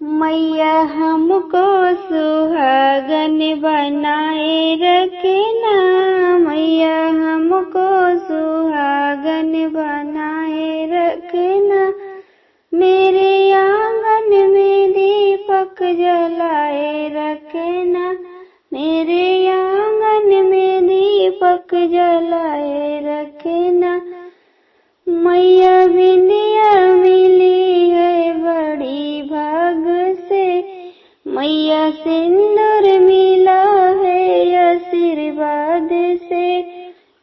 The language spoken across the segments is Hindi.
मैया हमको सुहागन बनाए रखना, मैया हमको सुहागन बनाए रखना। मेरे आंगन में दीपक जलाए रखना, मेरे आंगन में दीपक जलाए रखना। मैया बिंदिया मिली है बड़ी भाग से, मैया सिंदूर मिला है आशीर्वाद से।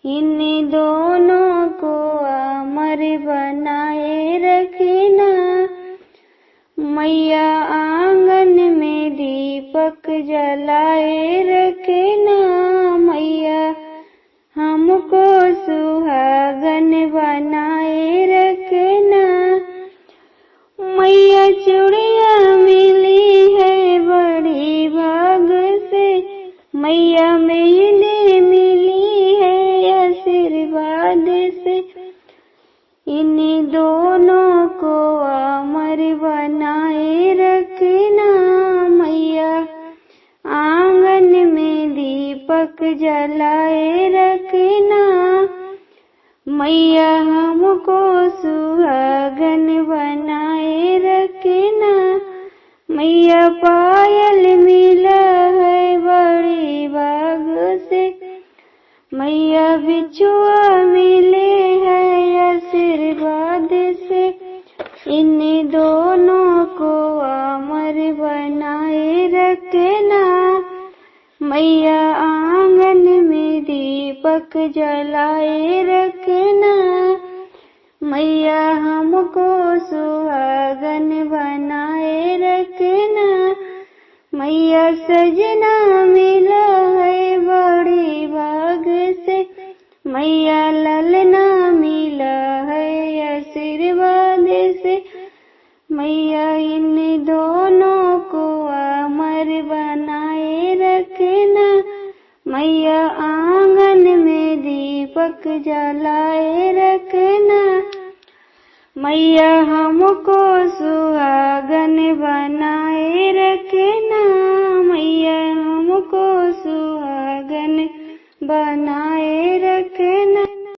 इन दोनों को अमर बनाए रखना, मैया आंगन में दीपक जलाए रखना। मैया हमको सुहागन बनाए रखना। मैया चूड़िया मिली है बड़ी भाग से, मैया मेहंदी मिली है आशीर्वाद से। इन दोनों को अमर बनाए रखना, मैया आंगन में दीपक जलाए रखना। मैया हमको सुहागन बनाए रखना। मैया पायल मिला है बड़ी भाग से, मैया बिछुआ मिले है आशीर्वाद से। इन दोनों को अमर बनाए रखना, मैया आंगन में दीपक जलाए रखना। मैया हमको सुहागन बनाए रखना। मैया सजना मिला है बड़ी भाग से, मैया ललना मिला है आशीर्वाद से। मैया इन दोनों को अमर बनाए रखना, मैया आंगन में दीपक जलाए रखना। मैया हमको